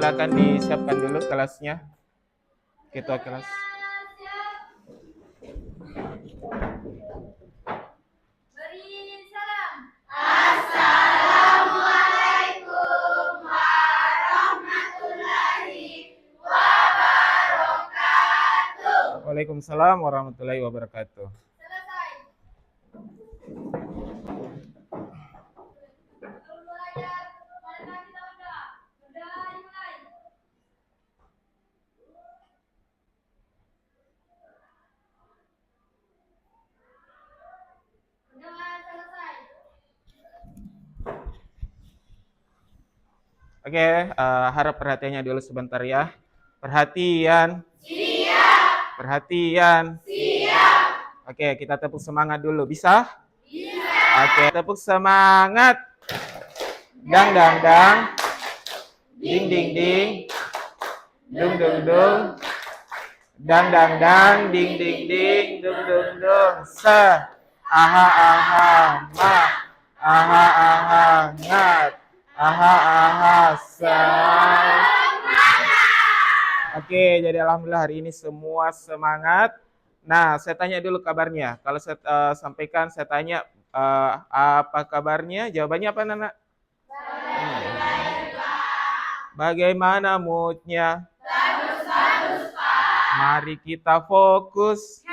silakan disiapkan dulu kelasnya, ketua kelas. Waalaikumsalam warahmatullahi wabarakatuh. Oke, harap perhatiannya dulu sebentar ya. Perhatian. Siap. Perhatian. Siap. Oke, kita tepuk semangat dulu. Bisa? Bisa. Oke, tepuk semangat. Dang, dang, dang. Ding, ding, ding. Dung, dung, dung. Dang, dang, dang. Ding, ding, ding. Dung, dung, dung. Se. Aha, aha, ma. Aha, aha, ngat. Aha, aha, sa. Oke, jadi alhamdulillah hari ini semua semangat. Nah, saya tanya dulu kabarnya. Kalau saya sampaikan, saya tanya apa kabarnya? Jawabannya apa, Nana? Bagaimana moodnya? Bagus-bagus, Pak. Mari kita fokus.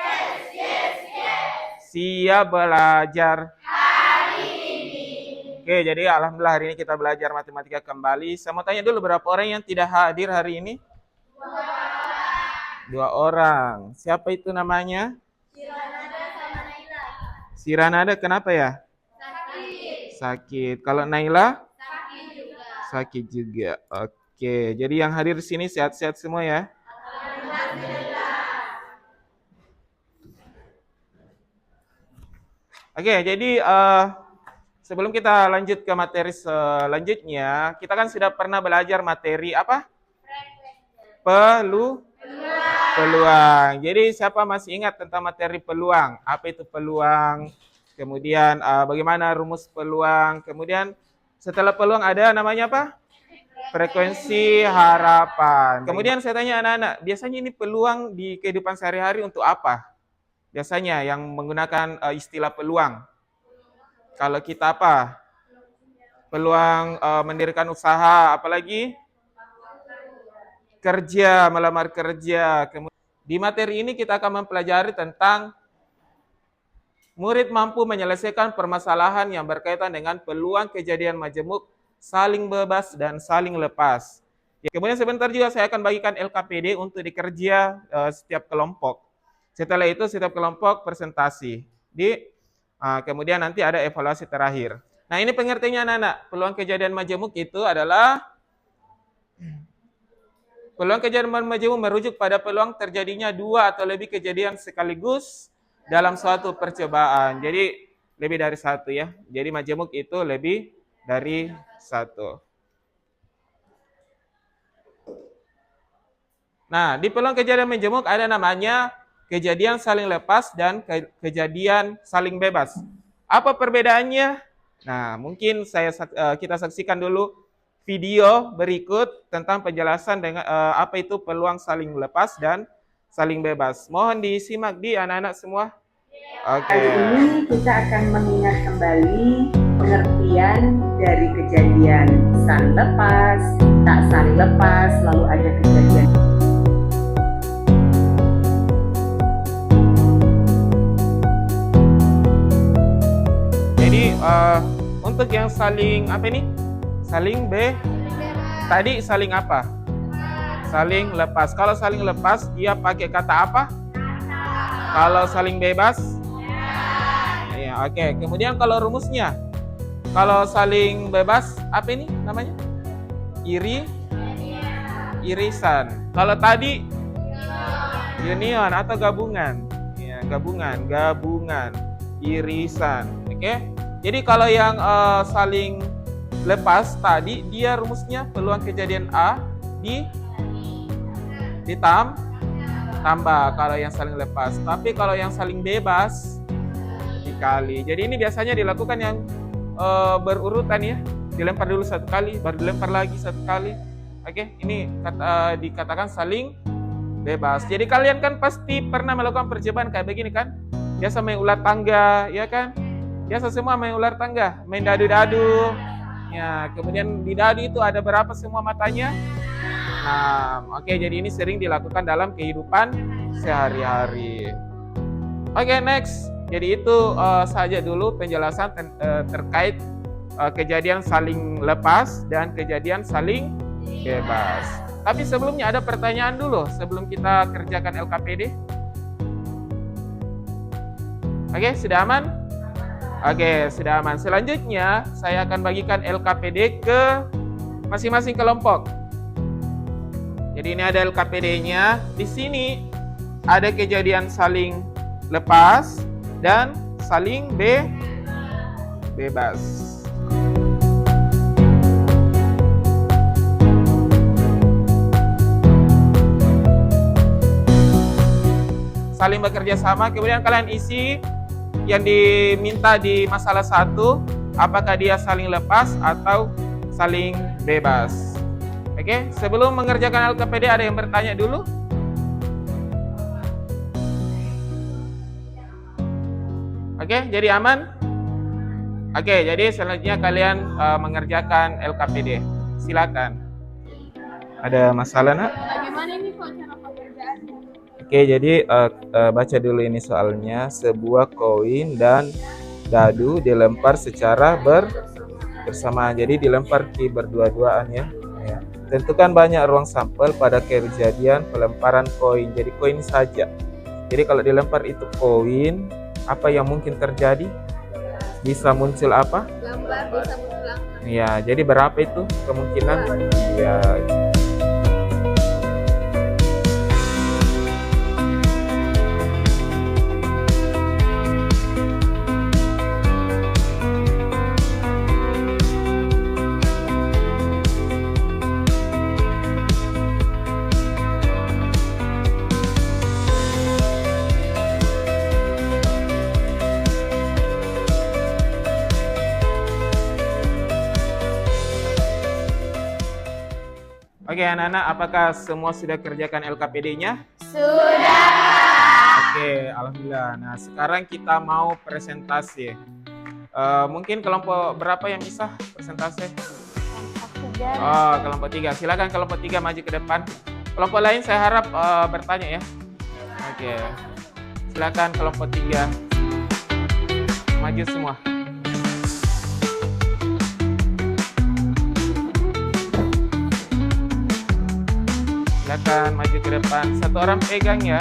Siap belajar. Oke, jadi alhamdulillah hari ini kita belajar matematika kembali. Saya mau tanya dulu berapa orang yang tidak hadir hari ini? 2 orang. Siapa itu namanya? Siranada sama Naila. Siranada kenapa ya? Sakit. Kalau Naila? Sakit juga. Oke, jadi yang hadir di sini sehat-sehat semua ya? Oke, jadi sebelum kita lanjut ke materi selanjutnya, kita kan sudah pernah belajar materi apa? Peluang. Jadi siapa masih ingat tentang materi peluang? Apa itu peluang? Kemudian bagaimana rumus peluang? Kemudian setelah peluang ada namanya apa? Frekuensi harapan. Kemudian saya tanya anak-anak, biasanya ini peluang di kehidupan sehari-hari untuk apa? Biasanya yang menggunakan istilah peluang. Kalau kita apa? Peluang mendirikan usaha, apalagi? Kerja, melamar kerja. Di materi ini kita akan mempelajari tentang murid mampu menyelesaikan permasalahan yang berkaitan dengan peluang kejadian majemuk, saling bebas dan saling lepas. Kemudian sebentar juga saya akan bagikan LKPD untuk dikerja setiap kelompok. Setelah itu setiap kelompok presentasi. Kemudian nanti ada evaluasi terakhir. Nah, ini pengertiannya anak-anak. Peluang kejadian majemuk itu adalah peluang kejadian majemuk merujuk pada peluang terjadinya 2 atau lebih kejadian sekaligus dalam suatu percobaan. Jadi lebih dari 1 ya. Jadi majemuk itu lebih dari 1. Nah, di peluang kejadian majemuk ada namanya kejadian saling lepas dan kejadian saling bebas. Apa perbedaannya? Nah, mungkin kita saksikan dulu video berikut tentang penjelasan dengan apa itu peluang saling lepas dan saling bebas. Mohon disimak di anak-anak semua. Oke. Kali ini kita akan mengingat kembali pengertian dari kejadian saling lepas, tak saling lepas, lalu ada kejadian. Jadi untuk yang saling apa ini? Tadi saling apa? Saling lepas. Kalau saling lepas dia pakai kata apa? Kalau saling bebas? Ya, oke. Kemudian kalau rumusnya? Kalau saling bebas apa ini namanya? Irisan. Kalau tadi union atau gabungan. Ya, gabungan. Irisan. Oke. Jadi kalau yang saling lepas tadi dia rumusnya peluang kejadian A ditambah kalau yang saling lepas. Tapi kalau yang saling bebas dikali. Jadi ini biasanya dilakukan yang berurutan ya. Dilempar dulu 1 kali, baru dilempar lagi 1 kali. Oke, ini dikatakan saling bebas. Jadi kalian kan pasti pernah melakukan percobaan kayak begini kan? Biasa main ular tangga, ya kan? Biasa semua main ular tangga, main dadu-dadu. Ya, kemudian di dadu itu ada berapa semua matanya? Nah, oke, jadi ini sering dilakukan dalam kehidupan sehari-hari. Oke, next. Jadi itu saja dulu penjelasan terkait kejadian saling lepas dan kejadian saling bebas. Tapi sebelumnya ada pertanyaan dulu sebelum kita kerjakan LKPD. Oke, sudah aman? Oke, sudah aman. Selanjutnya saya akan bagikan LKPD ke masing-masing kelompok. Jadi ini ada LKPD-nya. Di sini ada kejadian saling lepas dan saling bebas. Saling bekerja sama, kemudian kalian isi yang diminta di masalah 1, apakah dia saling lepas atau saling bebas. Oke, sebelum mengerjakan LKPD ada yang bertanya dulu? Oke, jadi aman? Oke, jadi selanjutnya kalian mengerjakan LKPD. Silakan. Ada masalah, Nak? Bagaimana ini kok cara pengerjaannya? Oke, jadi baca dulu ini soalnya. Sebuah koin dan dadu dilempar secara bersamaan. Jadi dilempar berdua-duaan ya. Tentukan banyak ruang sampel pada kejadian pelemparan koin. Jadi koin saja. Jadi kalau dilempar itu koin, apa yang mungkin terjadi? Bisa muncul apa? Gambar bisa berulang. Ya, jadi berapa itu kemungkinan? Ya. Oke anak-anak, apakah semua sudah kerjakan LKPD-nya? Sudah. Oke, alhamdulillah. Nah, sekarang kita mau presentasi. Mungkin kelompok berapa yang bisa presentasi? Oh, kelompok 3. Silakan kelompok 3 maju ke depan. Kelompok lain saya harap bertanya ya. Oke. Silakan kelompok 3. Maju semua. Silakan maju ke depan. Satu orang pegang ya.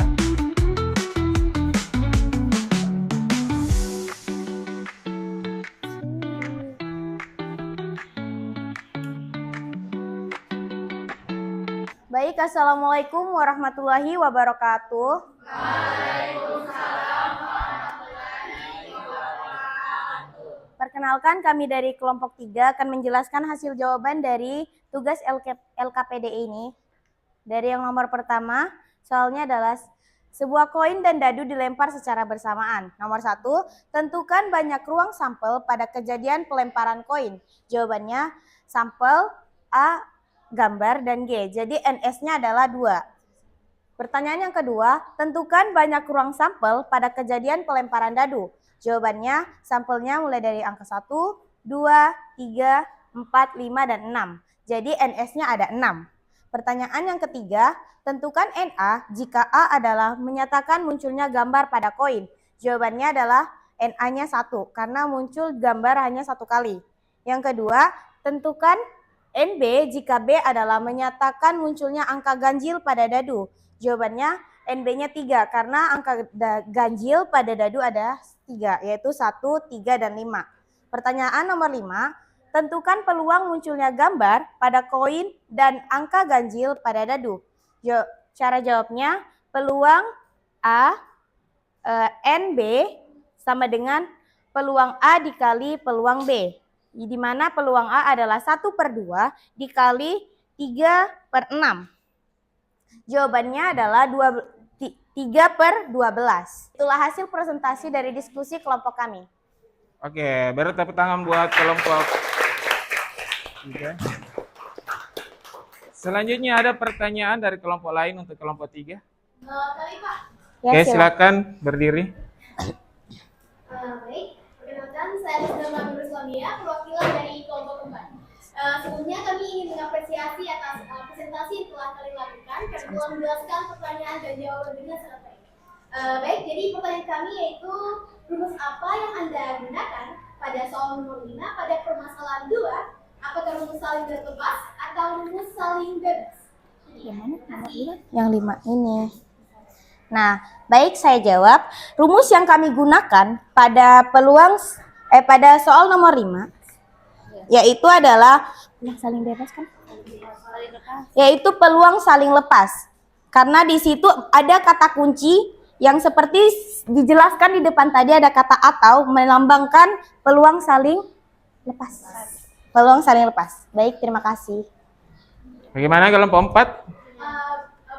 Baik, assalamualaikum warahmatullahi wabarakatuh. Perkenalkan, kami dari kelompok 3 akan menjelaskan hasil jawaban dari tugas LKPD ini. Dari yang nomor pertama, soalnya adalah sebuah koin dan dadu dilempar secara bersamaan. Nomor 1, tentukan banyak ruang sampel pada kejadian pelemparan koin. Jawabannya sampel A, gambar, dan G. Jadi NS-nya adalah 2. Pertanyaan yang kedua, tentukan banyak ruang sampel pada kejadian pelemparan dadu. Jawabannya, sampelnya mulai dari angka 1, 2, 3, 4, 5, dan 6. Jadi NS-nya ada 6. Pertanyaan yang ketiga, tentukan NA jika A adalah menyatakan munculnya gambar pada koin. Jawabannya adalah NA-nya 1, karena muncul gambar hanya 1 kali. Yang kedua, tentukan NB jika B adalah menyatakan munculnya angka ganjil pada dadu. Jawabannya NB-nya 3, karena angka ganjil pada dadu ada 3, yaitu 1, 3, dan 5. Pertanyaan nomor 5, tentukan peluang munculnya gambar pada koin dan angka ganjil pada dadu. Cara jawabnya, peluang A NB sama dengan peluang A dikali peluang B. Di mana peluang A adalah 1/2 dikali 3/6. Jawabannya adalah 3/12. Itulah hasil presentasi dari diskusi kelompok kami. Oke, beri tepuk tangan buat kelompok 3. Selanjutnya ada pertanyaan dari kelompok lain untuk kelompok 3. Kali Pak. Ya, Oke, silakan berdiri. Baik, perkenalkan saya Rizda Nur Islamia, perwakilan dari kelompok kembar. Sebelumnya kami ingin mengapresiasi atas presentasi yang telah kalian lakukan dan telah menjelaskan pertanyaan dan jawaban dengan sangat baik. Baik, jadi pertanyaan kami yaitu rumus apa yang Anda gunakan pada soal nomor 5 pada permasalahan 2? Apakah rumus saling berlepas atau rumus saling bebas? Yang mana? Nomor 5? Yang 5 ini. Nah, baik, saya jawab. Rumus yang kami gunakan pada pada soal nomor 5 yaitu adalah peluang saling bebas kan? Yaitu peluang saling lepas. Karena di situ ada kata kunci yang seperti dijelaskan di depan tadi, ada kata atau melambangkan peluang saling lepas. Peluang saling lepas. Baik, terima kasih. Bagaimana kelompok 4?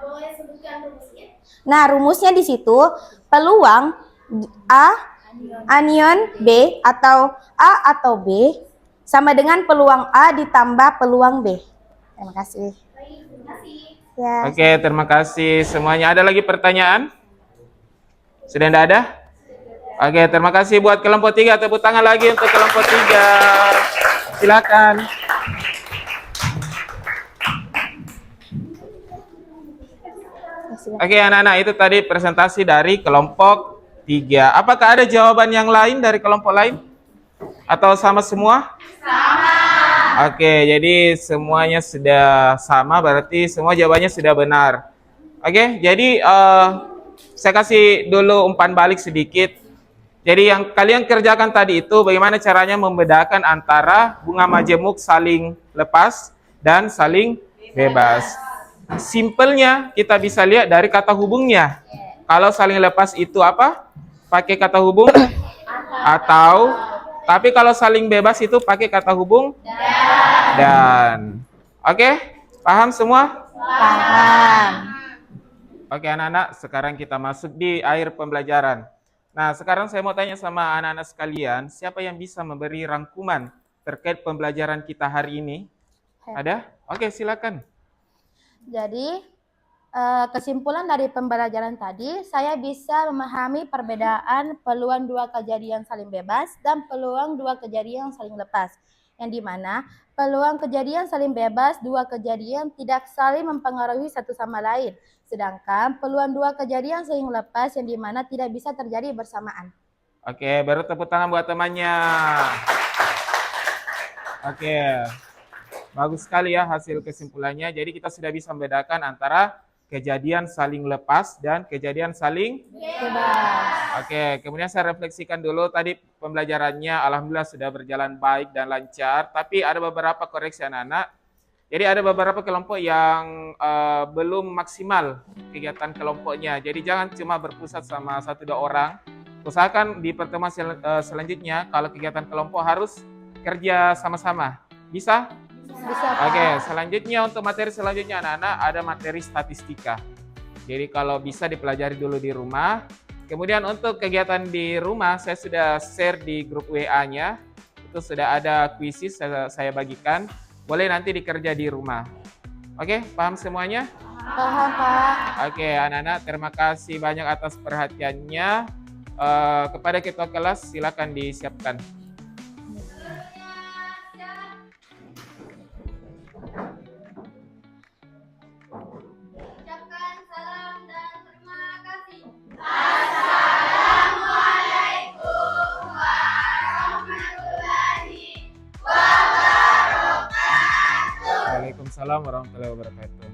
Boleh sebutkan rumusnya? Nah, rumusnya di situ peluang A anion B atau A atau B sama dengan peluang A ditambah peluang B. Terima kasih. Baik, terima kasih. Ya. Oke, terima kasih semuanya. Ada lagi pertanyaan? Sudah tidak ada? Oke, terima kasih buat kelompok 3. Tepuk tangan lagi untuk kelompok 3. Silakan. Oke, anak-anak, itu tadi presentasi dari kelompok 3. Apakah ada jawaban yang lain dari kelompok lain? Atau sama semua? Sama. Oke, jadi semuanya sudah sama, berarti semua jawabannya sudah benar. Oke, jadi saya kasih dulu umpan balik sedikit. Jadi yang kalian kerjakan tadi itu bagaimana caranya membedakan antara bunga majemuk saling lepas dan saling bebas. Simpelnya kita bisa lihat dari kata hubungnya. Kalau saling lepas itu apa? Pakai kata hubung atau. Tapi kalau saling bebas itu pakai kata hubung dan. Oke, paham semua? Paham. Oke anak-anak, sekarang kita masuk di akhir pembelajaran. Nah, sekarang saya mau tanya sama anak-anak sekalian, siapa yang bisa memberi rangkuman terkait pembelajaran kita hari ini? Ada? Oke, silakan. Jadi, kesimpulan dari pembelajaran tadi, saya bisa memahami perbedaan peluang dua kejadian saling bebas dan peluang dua kejadian saling lepas. Yang dimana peluang kejadian saling bebas, dua kejadian tidak saling mempengaruhi satu sama lain. Sedangkan peluang dua kejadian saling lepas yang dimana tidak bisa terjadi bersamaan. Oke, baru tepuk tangan buat temannya. Oke, bagus sekali ya hasil kesimpulannya. Jadi kita sudah bisa membedakan antara kejadian saling lepas dan kejadian saling bebas. Oke, kemudian saya refleksikan dulu tadi pembelajarannya alhamdulillah sudah berjalan baik dan lancar, tapi ada beberapa koreksi anak-anak. Jadi ada beberapa kelompok yang belum maksimal kegiatan kelompoknya. Jadi jangan cuma berpusat sama 1-2 orang. Usahakan di pertemuan selanjutnya kalau kegiatan kelompok harus kerja sama-sama. Bisa? Bisa. Oke, selanjutnya untuk materi selanjutnya anak-anak ada materi statistika. Jadi kalau bisa dipelajari dulu di rumah. Kemudian untuk kegiatan di rumah saya sudah share di grup WA-nya. Itu sudah ada kuisis saya bagikan. Boleh nanti dikerja di rumah. Oke, paham semuanya? Paham, Pak. Oke, anak-anak terima kasih banyak atas perhatiannya. Kepada ketua kelas silakan disiapkan. Ucapkan salam dan terima kasih. Waalaikumsalam warahmatullahi wabarakatuh.